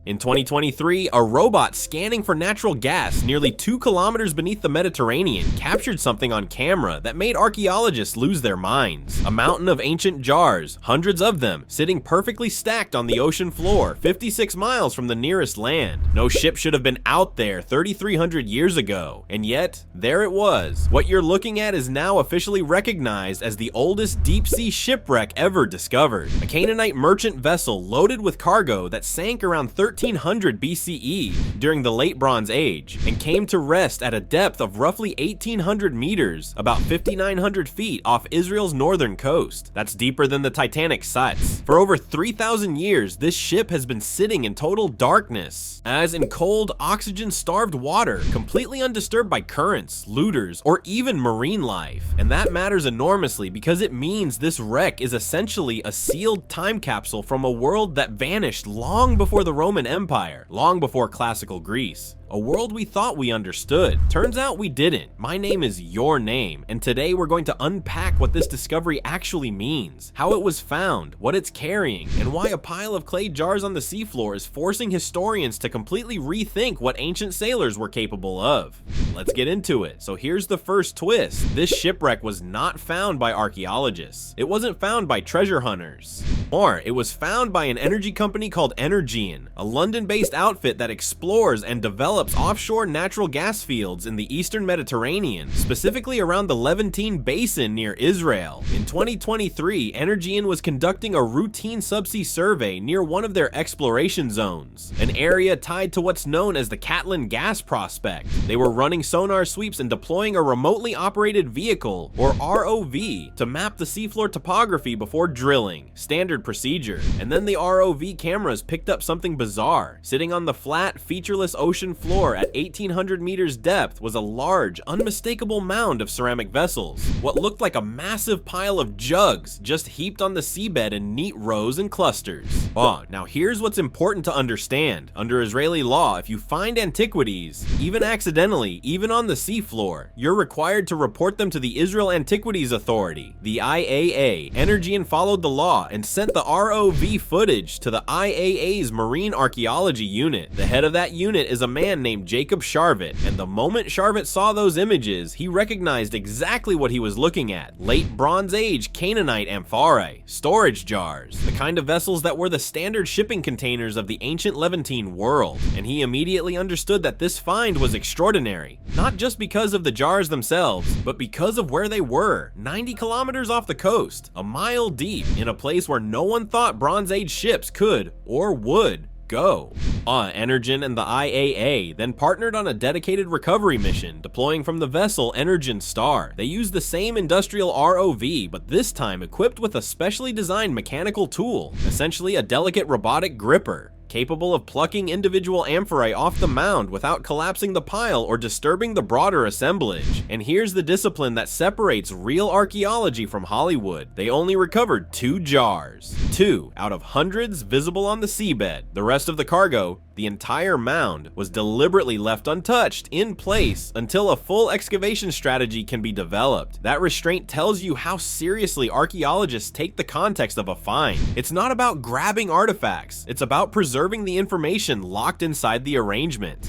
In 2023, a robot scanning for natural gas nearly 2 kilometers beneath the Mediterranean captured something on camera that made archaeologists lose their minds. A mountain of ancient jars, hundreds of them, sitting perfectly stacked on the ocean floor, 56 miles from the nearest land. No ship should have been out there 3,300 years ago, and yet, there it was. What you're looking at is now officially recognized as the oldest deep-sea shipwreck ever discovered. A Canaanite merchant vessel loaded with cargo that sank around 1300 BCE during the Late Bronze Age and came to rest at a depth of roughly 1,800 meters, about 5,900 feet off Israel's northern coast. That's deeper than the Titanic sits. For over 3,000 years, this ship has been sitting in total darkness, as in cold, oxygen-starved water, completely undisturbed by currents, looters, or even marine life. And that matters enormously because it means this wreck is essentially a sealed time capsule from a world that vanished long before the Roman Empire, long before classical Greece. A world we thought we understood. Turns out we didn't. My name is Your Name, and today we're going to unpack what this discovery actually means, how it was found, what it's carrying, and why a pile of clay jars on the seafloor is forcing historians to completely rethink what ancient sailors were capable of. Let's get into it. So here's the first twist. This shipwreck was not found by archaeologists. It wasn't found by treasure hunters. Or it was found by an energy company called Energean, a London-based outfit that explores and develops offshore natural gas fields in the eastern Mediterranean, specifically around the Levantine Basin near Israel. In 2023, Energean was conducting a routine subsea survey near one of their exploration zones, an area tied to what's known as the Katlan gas prospect. They were running sonar sweeps and deploying a remotely operated vehicle, or ROV, to map the seafloor topography before drilling, standard procedure. And then the ROV cameras picked up something bizarre. Sitting on the flat, featureless ocean floor at 1,800 meters depth was a large, unmistakable mound of ceramic vessels, what looked like a massive pile of jugs just heaped on the seabed in neat rows and clusters. Now here's what's important to understand. Under Israeli law, if you find antiquities, even accidentally, even on the seafloor, you're required to report them to the Israel Antiquities Authority, the IAA. Energean followed the law and sent the ROV footage to the IAA's Marine Archaeology Unit. The head of that unit is a man named Jacob Sharvit, and the moment Sharvit saw those images, he recognized exactly what he was looking at. Late Bronze Age Canaanite amphorae, storage jars, the kind of vessels that were the standard shipping containers of the ancient Levantine world. And he immediately understood that this find was extraordinary, not just because of the jars themselves, but because of where they were, 90 kilometers off the coast, a mile deep, in a place where no one thought Bronze Age ships could or would go. Energean and the IAA then partnered on a dedicated recovery mission, deploying from the vessel Energean Star. They used the same industrial ROV, but this time equipped with a specially designed mechanical tool, essentially a delicate robotic gripper, capable of plucking individual amphorae off the mound without collapsing the pile or disturbing the broader assemblage. And here's the discipline that separates real archaeology from Hollywood. They only recovered 2 jars. 2 out of hundreds visible on the seabed. The rest of the cargo, the entire mound, was deliberately left untouched, in place, until a full excavation strategy can be developed. That restraint tells you how seriously archaeologists take the context of a find. It's not about grabbing artifacts, it's about preserving the information locked inside the arrangement.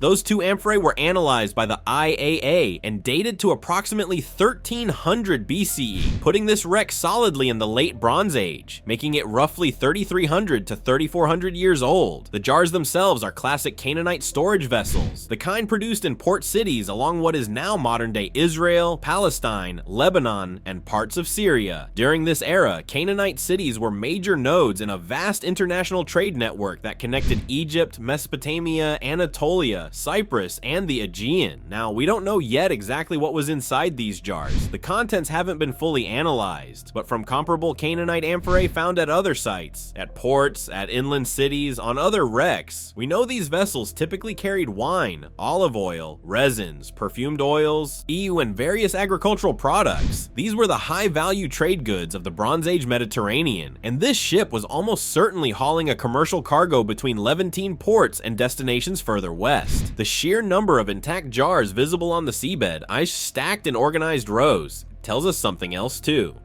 Those 2 amphorae were analyzed by the IAA and dated to approximately 1300 BCE, putting this wreck solidly in the Late Bronze Age, making it roughly 3,300 to 3,400 years old. The jars themselves are classic Canaanite storage vessels, the kind produced in port cities along what is now modern-day Israel, Palestine, Lebanon, and parts of Syria. During this era, Canaanite cities were major nodes in a vast international trade network that connected Egypt, Mesopotamia, Anatolia, Cyprus, and the Aegean. Now, we don't know yet exactly what was inside these jars. The contents haven't been fully analyzed, but from comparable Canaanite amphorae found at other sites, at ports, at inland cities, on other wrecks, we know these vessels typically carried wine, olive oil, resins, perfumed oils, and various agricultural products. These were the high-value trade goods of the Bronze Age Mediterranean, and this ship was almost certainly hauling a commercial cargo between Levantine ports and destinations further west. The sheer number of intact jars visible on the seabed, stacked in organized rows, tells us something else too.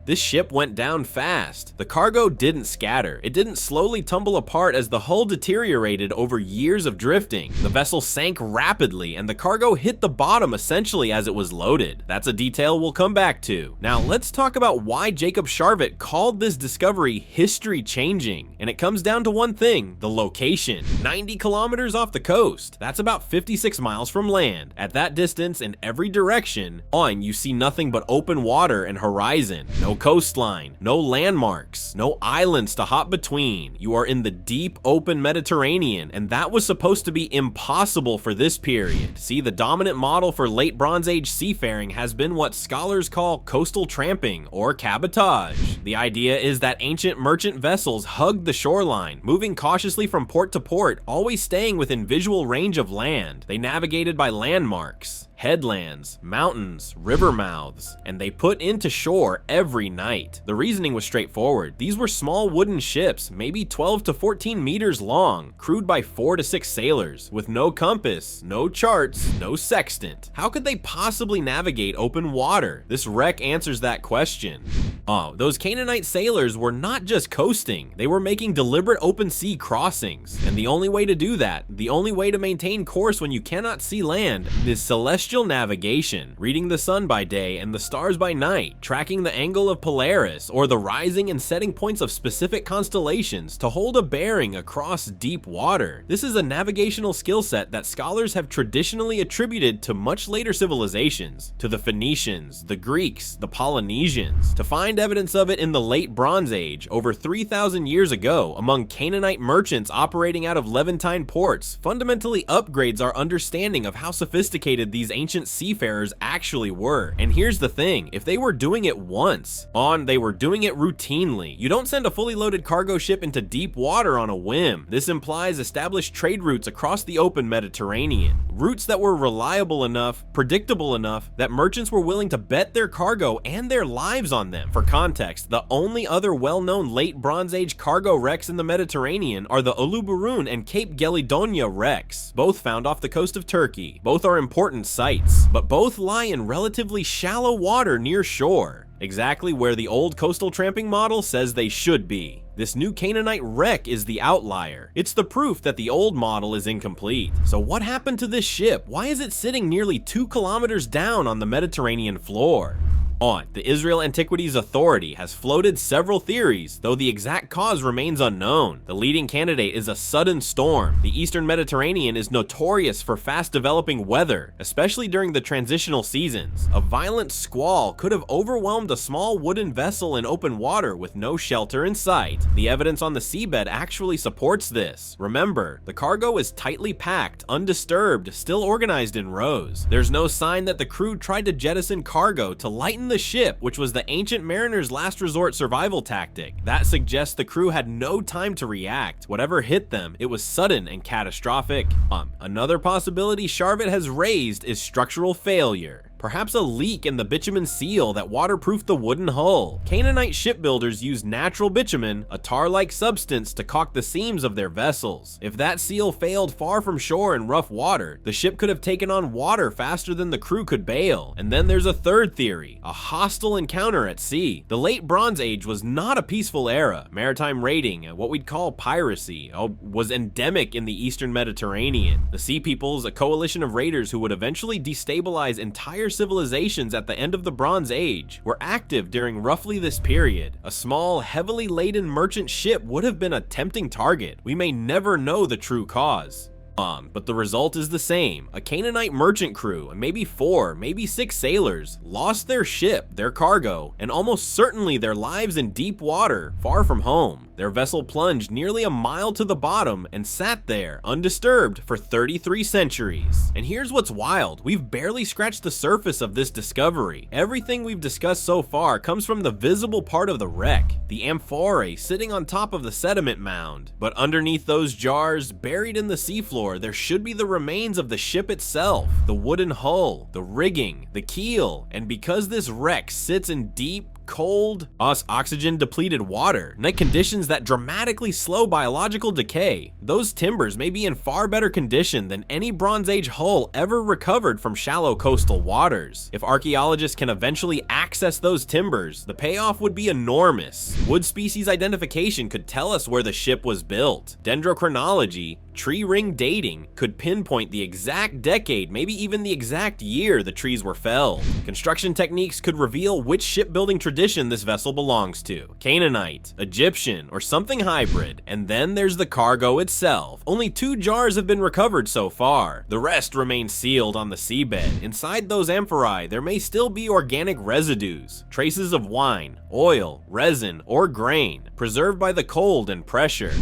This ship went down fast. The cargo didn't scatter. It didn't slowly tumble apart as the hull deteriorated over years of drifting. The vessel sank rapidly and the cargo hit the bottom essentially as it was loaded. That's a detail we'll come back to. Now let's talk about why Jacob Sharvett called this discovery history-changing. And it comes down to one thing, the location. 90 kilometers off the coast. That's about 56 miles from land. At that distance in every direction, you see nothing but open water and horizon. No coastline, no landmarks, no islands to hop between. You are in the deep open Mediterranean, and that was supposed to be impossible for this period. See, the dominant model for late Bronze Age seafaring has been what scholars call coastal tramping or cabotage. The idea is that ancient merchant vessels hugged the shoreline, moving cautiously from port to port, always staying within visual range of land. They navigated by landmarks, headlands, mountains, river mouths, and they put into shore every night. The reasoning was straightforward. These were small wooden ships, maybe 12 to 14 meters long, crewed by 4 to 6 sailors, with no compass, no charts, no sextant. How could they possibly navigate open water? This wreck answers that question. Those Canaanite sailors were not just coasting, they were making deliberate open sea crossings. And the only way to do that, the only way to maintain course when you cannot see land, is celestial navigation, reading the sun by day and the stars by night, tracking the angle of Polaris or the rising and setting points of specific constellations to hold a bearing across deep water. This is a navigational skill set that scholars have traditionally attributed to much later civilizations, to the Phoenicians, the Greeks, the Polynesians. To find evidence of it in the late Bronze Age, over 3,000 years ago, among Canaanite merchants operating out of Levantine ports, fundamentally upgrades our understanding of how sophisticated these ancient seafarers actually were. And here's the thing, if they were doing it once, they were doing it routinely. You don't send a fully loaded cargo ship into deep water on a whim. This implies established trade routes across the open Mediterranean. Routes that were reliable enough, predictable enough, that merchants were willing to bet their cargo and their lives on them. For context, the only other well-known late Bronze Age cargo wrecks in the Mediterranean are the Uluburun and Cape Gelidonia wrecks, both found off the coast of Turkey. Both are important sites, but both lie in relatively shallow water near shore, exactly where the old coastal tramping model says they should be. This new Canaanite wreck is the outlier. It's the proof that the old model is incomplete. So what happened to this ship? Why is it sitting nearly 2 kilometers down on the Mediterranean floor? The Israel Antiquities Authority has floated several theories, though the exact cause remains unknown. The leading candidate is a sudden storm. The Eastern Mediterranean is notorious for fast developing weather, especially during the transitional seasons. A violent squall could have overwhelmed a small wooden vessel in open water with no shelter in sight. The evidence on the seabed actually supports this. Remember, the cargo is tightly packed, undisturbed, still organized in rows. There's no sign that the crew tried to jettison cargo to lighten the ship, which was the ancient mariner's last resort survival tactic. That suggests the crew had no time to react. Whatever hit them, it was sudden and catastrophic. Another possibility Sharvett has raised is structural failure. Perhaps a leak in the bitumen seal that waterproofed the wooden hull. Canaanite shipbuilders used natural bitumen, a tar-like substance, to caulk the seams of their vessels. If that seal failed far from shore in rough water, the ship could have taken on water faster than the crew could bail. And then there's a third theory, a hostile encounter at sea. The late Bronze Age was not a peaceful era. Maritime raiding, what we'd call piracy, was endemic in the Eastern Mediterranean. The Sea Peoples, a coalition of raiders who would eventually destabilize entire civilizations at the end of the Bronze Age, were active during roughly this period. A small, heavily laden merchant ship would have been a tempting target. We may never know the true cause. But the result is the same. A Canaanite merchant crew, and maybe 4, maybe 6 sailors, lost their ship, their cargo, and almost certainly their lives in deep water, far from home. Their vessel plunged nearly a mile to the bottom and sat there, undisturbed, for 33 centuries. And here's what's wild. We've barely scratched the surface of this discovery. Everything we've discussed so far comes from the visible part of the wreck, the amphorae sitting on top of the sediment mound. But underneath those jars, buried in the seafloor, there should be the remains of the ship itself, the wooden hull, the rigging, the keel, and because this wreck sits in deep, cold, oxygen-depleted water, and conditions that dramatically slow biological decay. Those timbers may be in far better condition than any Bronze Age hull ever recovered from shallow coastal waters. If archaeologists can eventually access those timbers, the payoff would be enormous. Wood species identification could tell us where the ship was built. Dendrochronology, tree ring dating, could pinpoint the exact decade, maybe even the exact year the trees were felled. Construction techniques could reveal which shipbuilding tradition this vessel belongs to: Canaanite, Egyptian, or something hybrid. And then there's the cargo itself. Only 2 jars have been recovered so far. The rest remain sealed on the seabed. Inside those amphorae, there may still be organic residues, traces of wine, oil, resin, or grain, preserved by the cold and pressure.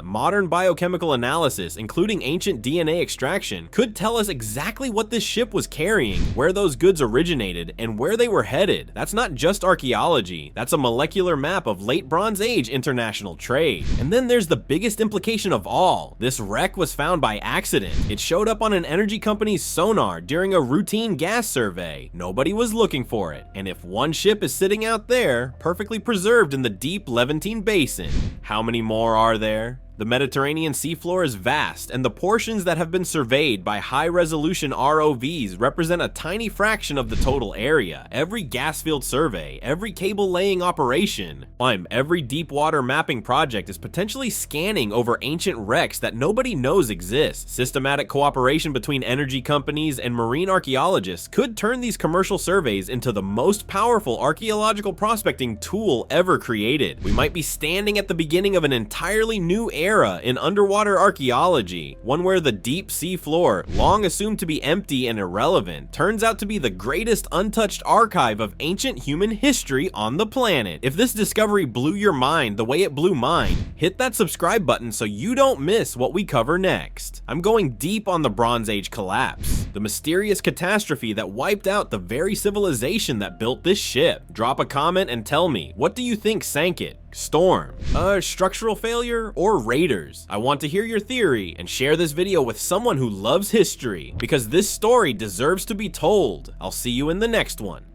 Modern biochemical analysis, including ancient DNA extraction, could tell us exactly what this ship was carrying, where those goods originated, and where they were headed. That's not just archaeology, that's a molecular map of late Bronze Age international trade. And then there's the biggest implication of all. This wreck was found by accident. It showed up on an energy company's sonar during a routine gas survey. Nobody was looking for it. And if one ship is sitting out there, perfectly preserved in the deep Levantine Basin, how many more are there? The Mediterranean seafloor is vast, and the portions that have been surveyed by high-resolution ROVs represent a tiny fraction of the total area. Every gas field survey, every cable-laying operation, every deep-water mapping project is potentially scanning over ancient wrecks that nobody knows exist. Systematic cooperation between energy companies and marine archaeologists could turn these commercial surveys into the most powerful archaeological prospecting tool ever created. We might be standing at the beginning of an entirely new era in underwater archaeology, one where the deep sea floor, long assumed to be empty and irrelevant, turns out to be the greatest untouched archive of ancient human history on the planet. If this discovery blew your mind the way it blew mine, hit that subscribe button so you don't miss what we cover next. I'm going deep on the Bronze Age collapse, the mysterious catastrophe that wiped out the very civilization that built this ship. Drop a comment and tell me, what do you think sank it? Storm, structural failure, or raiders? I want to hear your theory, and share this video with someone who loves history, because this story deserves to be told. I'll see you in the next one.